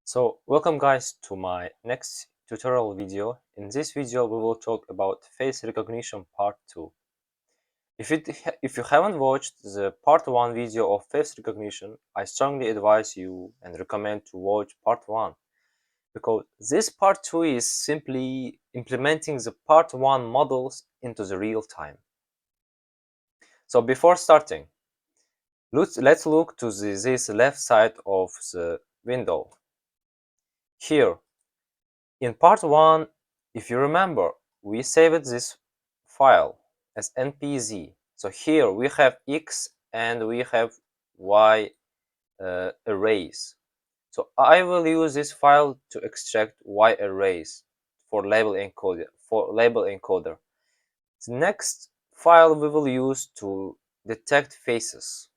So welcome guys to my next tutorial video. In this video we will talk about face recognition part 2. If you haven't watched the part 1 video of face recognition, I strongly advise you and recommend to watch part 1, because this part 2 is simply implementing the part 1 models into the real time. So before starting, let's look to this left side of the window. Here in part 1, if you remember, we saved this file as npz. So here we have x and we have y arrays. So I will use this file to extract y arrays for label encoder. The next file we will use to detect faces.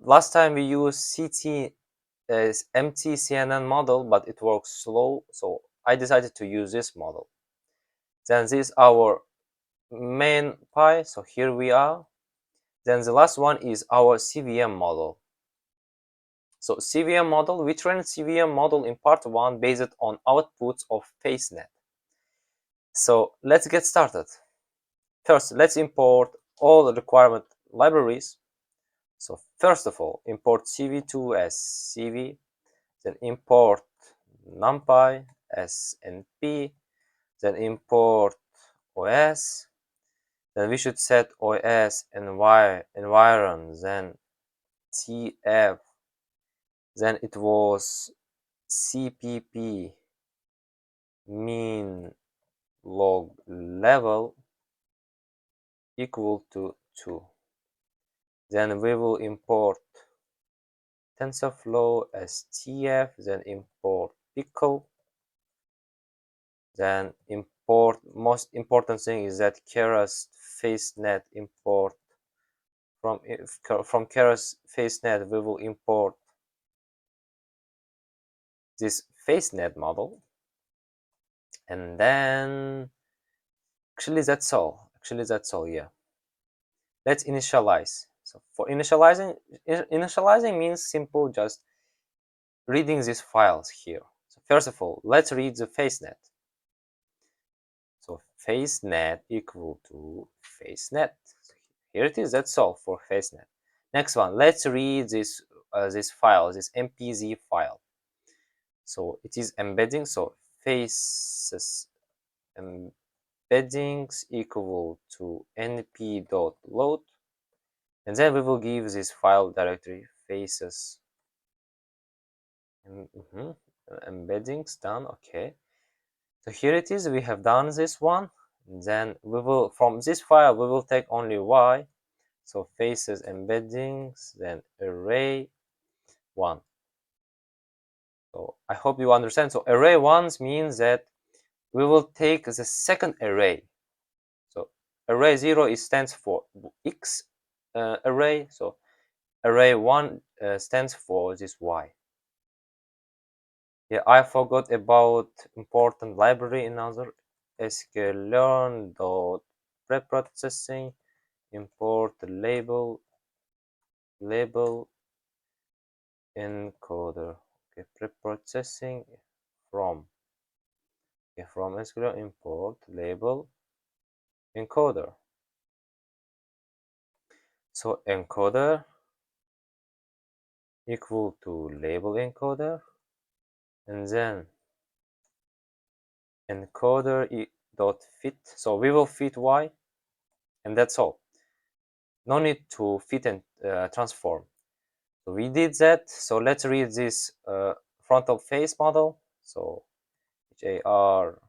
Last time we used MTCNN model, but it works slow, so I decided to use this model. Then this is our main pie, so here we are. Then the last one is our SVM model. So SVM model, we trained SVM model in part 1 based on outputs of FaceNet. So let's get started. First, let's import all the requirement libraries. So first of all, import CV2 as CV, then import numpy as np, then import OS, then we should set OS environ, then tf, then it was cpp mean log level equal to 2. Then we will import TensorFlow as tf, then import pickle, then import, most important thing is that Keras FaceNet import. From Keras FaceNet we will import this FaceNet model, and then actually that's all. Yeah, let's initialize. So for initializing means simple, just reading these files here. So first of all, let's read the FaceNet. So FaceNet equal to FaceNet. So here it is. That's all for FaceNet. Next one, let's read this file, this MPZ file. So it is embedding. So faces embeddings equal to np.load, and then we will give this file directory faces embeddings done. Okay, so here it is. We have done this one. Then we will, from this file we will take only y. So faces embeddings, then array 1. So I hope you understand. So array 1 means that we will take the second array. So array 0 stands for x array. So array 1 stands for this y. Yeah, I forgot about important library in other sklearn dot preprocessing, import label encoder. Okay, preprocessing from sklearn import label encoder. So encoder equal to label encoder, and then encoder dot fit. So we will fit y, and that's all. No need to fit and transform. So we did that. So let's read this frontal face model. So har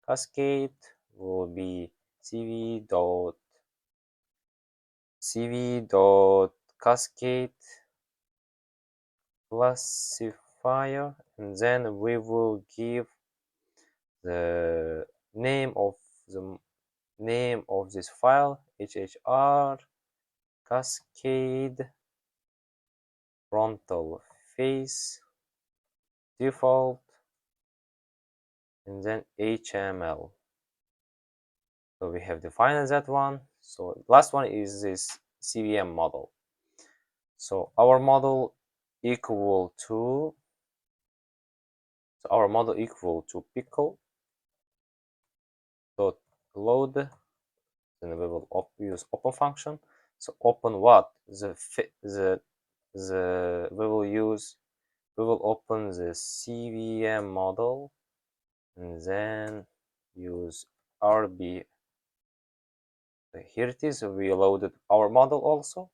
cascade will be cv dot cascade classifier, and then we will give the name of this file, har cascade frontal face default, and then HTML. So we have defined that one. So last one is this CVM model. So our model equal to, so our model equal to pickle dot load. Then we will use open function. So open what? We will open the SVM model and then use RB. Here it is. We loaded our model also.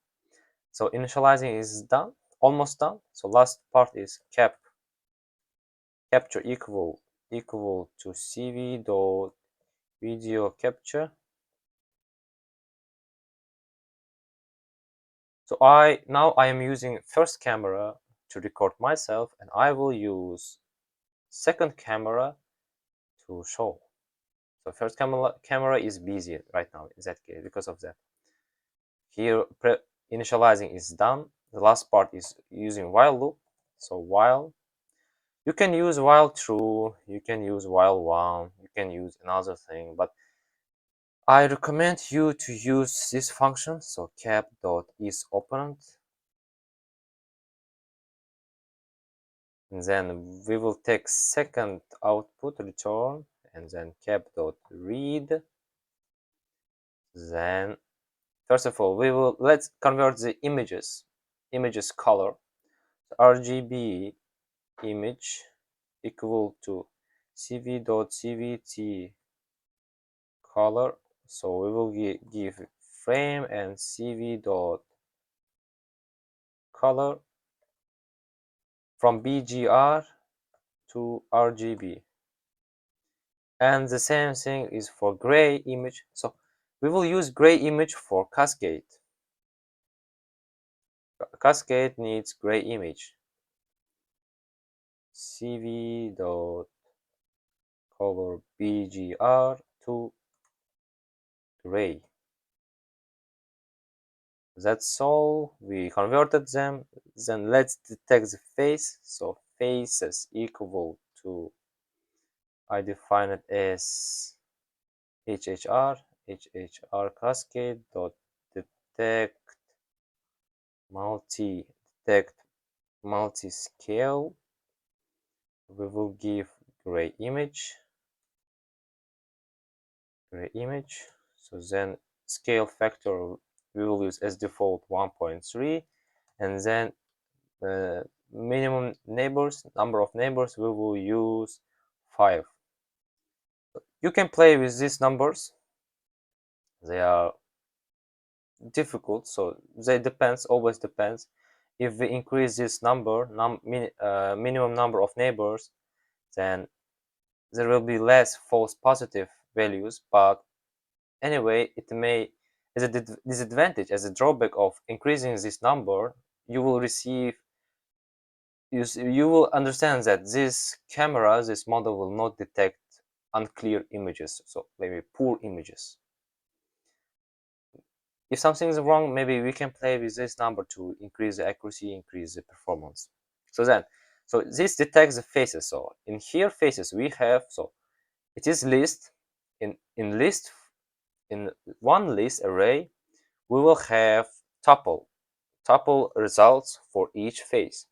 So initializing is done, almost done. So last part is capture equal to CV dot video capture. So now I am using first camera to record myself, and I will use second camera to show. So first camera is busy right now in that case because of that. Here initializing is done. The last part is using while loop. So while, you can use while true, you can use while one, you can use another thing, but I recommend you to use this function. So cap.isOperand, and then we will take second output return, and then cap.read. Then first of all, let's convert the images color. So RGB image equal to cv.cvt color. So we will give frame and cv.color from BGR to RGB. And the same thing is for gray image. So we will use gray image for cascade. Cascade needs gray image. cv.color BGR to gray. That's all. We converted them. Then let's detect the face. So faces equal to, I define it as HHR cascade dot detect multi scale. We will give gray image. So then scale factor we will use as default 1.3, and then minimum number of neighbors we will use 5. You can play with these numbers. They are difficult, so they always depends. If we increase this number, minimum number of neighbors, then there will be less false positive values. But anyway, it may, as a disadvantage, as a drawback of increasing this number, you will understand that this model will not detect unclear images, so maybe poor images. If something is wrong, maybe we can play with this number to increase the accuracy, increase the performance. So this detects the faces. So in here faces we have, so it is list. In one list array we will have tuple results for each face.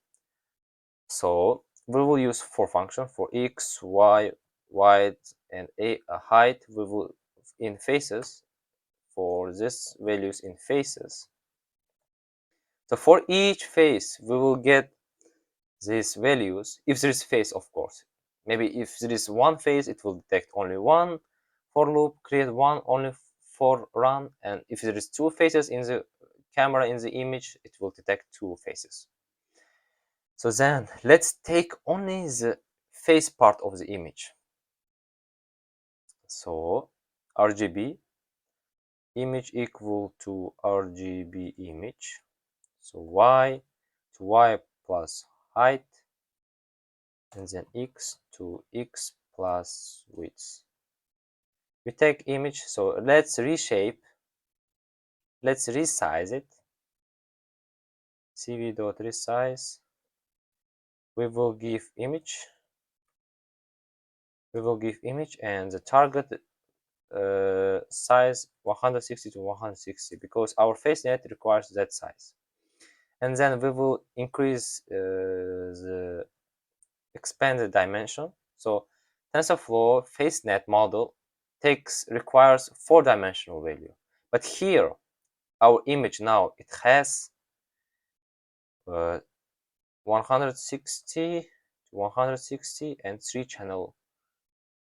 So we will use for function for x, y, width, and a height. We will in faces for this values in faces. So for each face we will get these values if there is face, of course. Maybe if there is one face, it will detect only one for loop, create one only for run, and if there is two faces in the camera in the image, it will detect two faces. So then let's take only the face part of the image. So RGB image equal to RGB image. So y to y plus height, and then x to x plus width. We take image, so let's resize it. cv.resize. We will give image, and the target size 160 to 160 because our FaceNet requires that size. and then we will increase expand the dimension. So TensorFlow FaceNet model requires 4-dimensional value, but here our image now it has 160 and 3-channel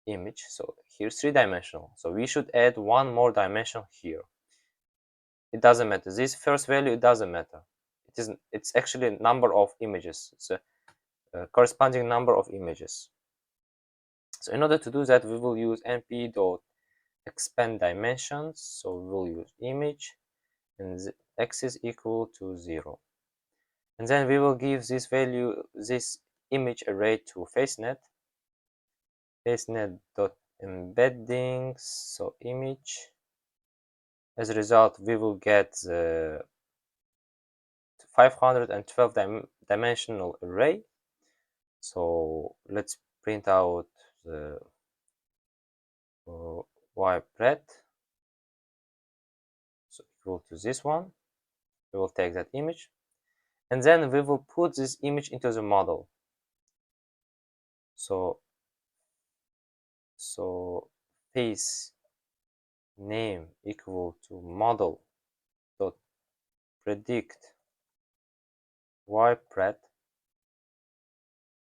image. So here's 3-dimensional. So we should add one more dimension here. It doesn't matter. This first value, it doesn't matter. It's actually a number of images. It's a corresponding number of images. So in order to do that, we will use np.expand dimensions. So we will use image and x is equal to 0. And then we will give this value, this image array to FaceNet. FaceNet.embeddings, so image. As a result, we will get the 512 dimensional array. So let's print out the y breadth, so equal to this one. We will take that image, and then we will put this image into the model. So face name equal to model dot predict y breadth,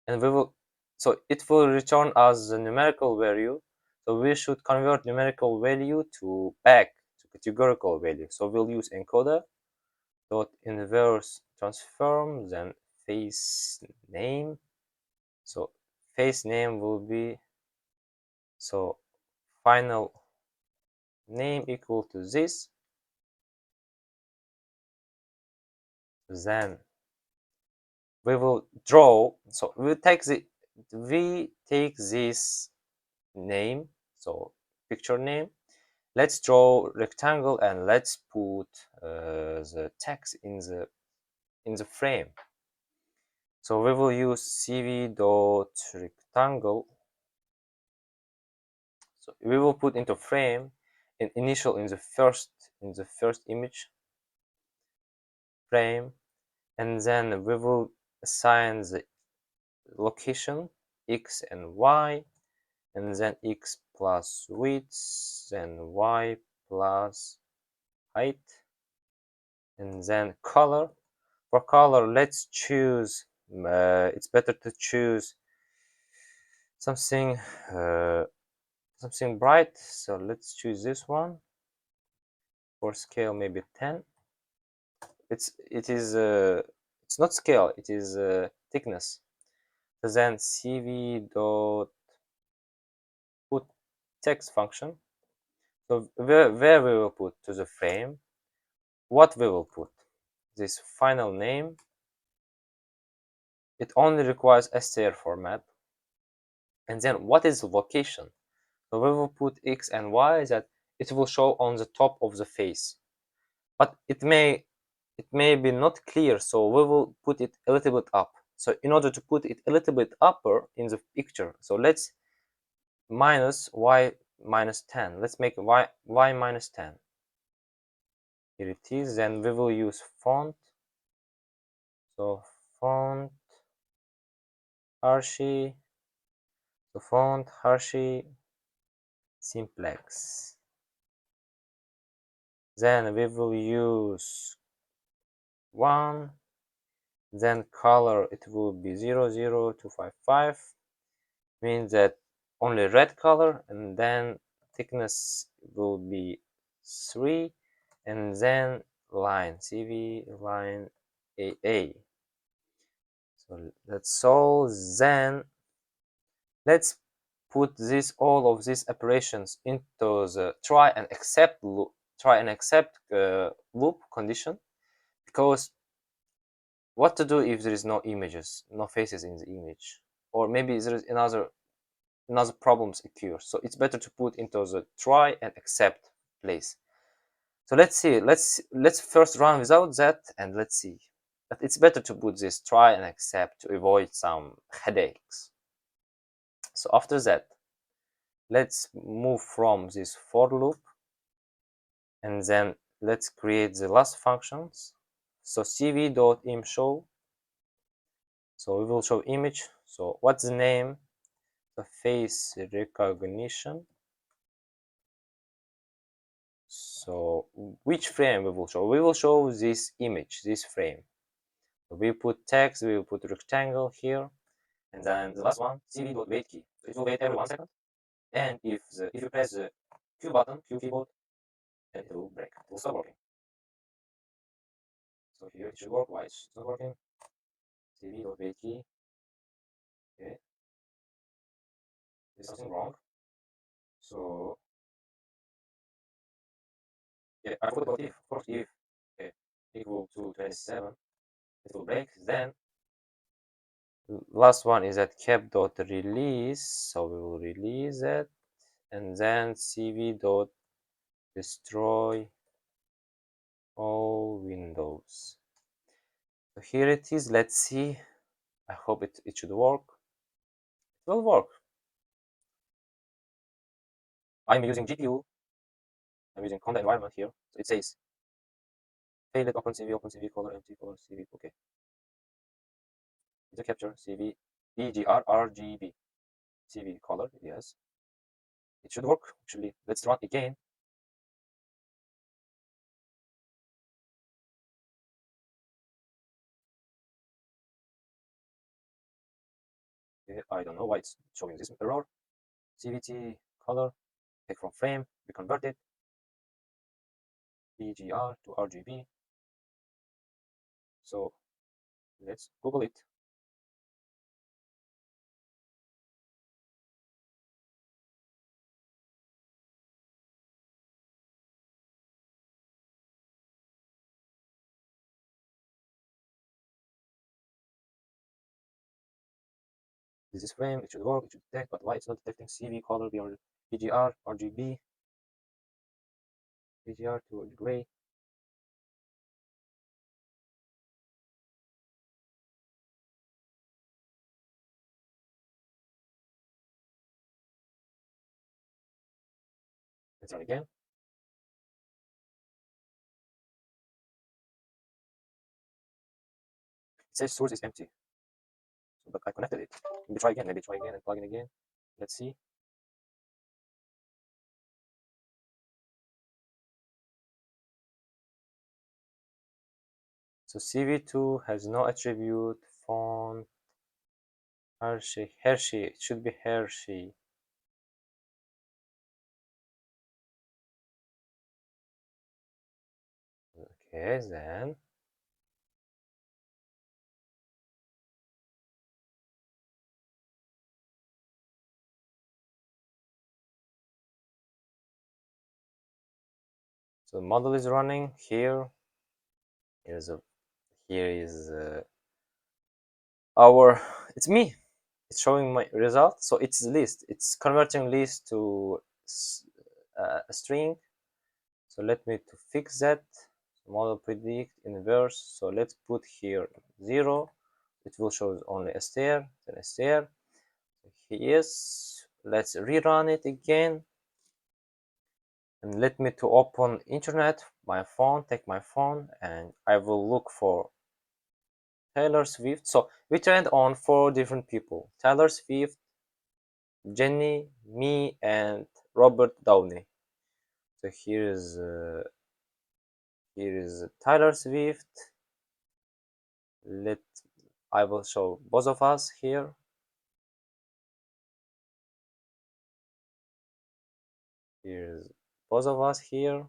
and it will return us the numerical value. So we should convert numerical value back to categorical value. So we'll use encoder dot inverse transform, then face name. So face name will be, so final name equal to this. Then we will draw. So we take this name, so picture name. Let's draw rectangle and let's put the text in the frame. So we will use cv.rectangle. So we will put into frame an initial in the first image frame, and then we will assign the location x and y, and then x plus width, then y plus height, and then color. For color, let's choose, it's better to choose something bright. So let's choose this one. For scale, maybe 10. It's not scale, it is thickness. So then cv dot put text function. So where we will put to the frame, what we will put, this final name. It only requires str format. And then what is the location? So we will put x and y, that it will show on the top of the face, but it may be not clear, so we will put it a little bit up. So in order to put it a little bit upper in the picture, so let's minus y minus 10. Let's make y minus 10. Here it is. Then we will use font. So font Hershey. So font Hershey simplex. Then we will use 1. Then color, it will be 00255. Means that only red color, and then thickness will be 3, and then line CV line AA. So that's all. Then let's put all of these operations into the try and accept loop condition, because what to do if there is no images, no faces in the image, or maybe there is another problems occur. So it's better to put into the try and accept place. So let's see. Let's first run without that, and let's see. But it's better to put this try and accept to avoid some headaches. So after that, let's move from this for loop, and then let's create the last functions. So cv.im show. So we will show image. So what's the name? The face recognition. So which frame we will show? We will show this image, this frame. So we put text, we will put rectangle here, and then the last one, cv.wait key. So it will wait every 1 second. And if you press the Q button, Q keyboard, then it will break. It will stop working. So here it should work. Why it's not working? cv.wait key. Okay, there's something wrong. So yeah, I forgot about if. Of course, if okay, equal to 27, it will break. Then last one is at cap.release. So we will release it, and then cv.destroy all windows. So here it is. Let's see. I hope it should work. It will work. I'm using GPU. I'm using Conda environment here. So it says failed OpenCV, OpenCV color, empty color, CV. Okay. It's a capture CV, EGR, RGB, CV color. Yes. It should work. Actually, let's run again. Okay, I don't know why it's showing this error. CVT color, take from frame, we convert it. EGR to RGB. So let's Google it. This is frame, it should work, it should detect, but why it's not detecting CV color beyond EGR, RGB, EGR to gray. Let's run again. It says source is empty, but I connected it. Maybe try again and plug in again. Let's see. So CV2 has no attribute, font, Hershey, it should be Hershey. Okay, then. So the model is running here. Here is it's me. It's showing my result. So it's list. It's converting list to a string. So let me to fix that. Model predict inverse. So let's put here 0. It will show only a stair, then a stair. Yes. Let's rerun it again. And let me to open internet, my phone, take my phone, and I will look for Taylor Swift. So we trained on 4 different people: Taylor Swift, Jenny, me, and Robert Downey. So here is Taylor Swift. Let I will show both of us here. Here's both of us here.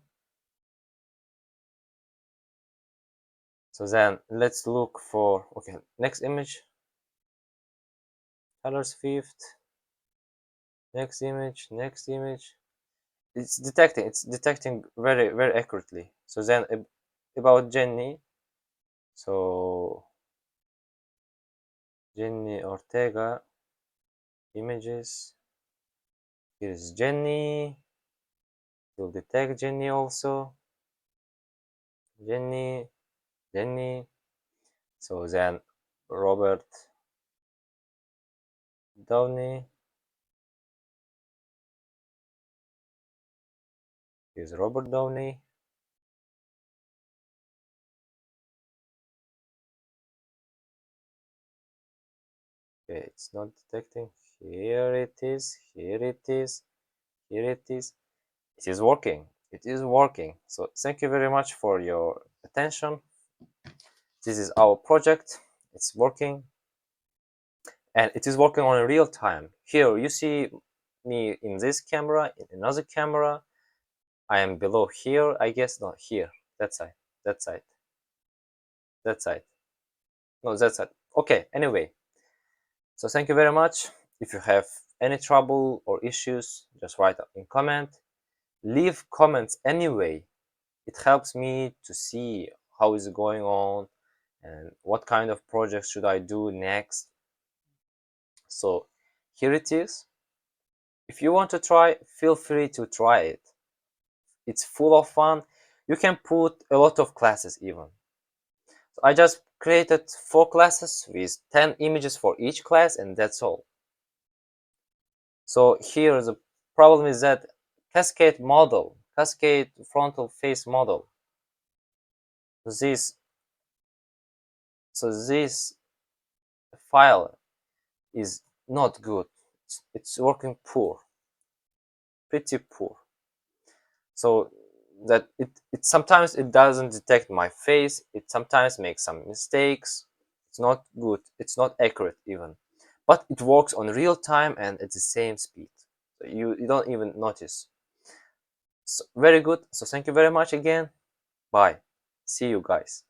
So then let's look for next image. Taylor Swift. Next image. Next image. It's detecting very accurately. So then about Jenny. So Jenny Ortega images. Here's Jenny. Will detect Jenny also. Jenny. So then Robert Downey. Here's Robert Downey. Okay, it's not detecting. Here it is, here it is, here it is. It is working. It is working. So thank you very much for your attention. This is our project. It's working. And it is working on real time. Here you see me in this camera, in another camera. I am below here, I guess. No, here. That side. That side. That side. No, that side. Okay, anyway. So thank you very much. If you have any trouble or issues, just write in comment. Leave comments anyway. It helps me to see how is it going on and what kind of projects should I do next. So here it is. If you want to try, feel free to try it. It's full of fun. You can put a lot of classes even. So I just created 4 classes with 10 images for each class, and that's all. So here the problem is that cascade model, cascade frontal face model. This file is not good. It's working poor, pretty poor. So that it sometimes it doesn't detect my face. It sometimes makes some mistakes. It's not good. It's not accurate even, but it works on real time and at the same speed. So you don't even notice. So very good. So thank you very much again. Bye. See you guys.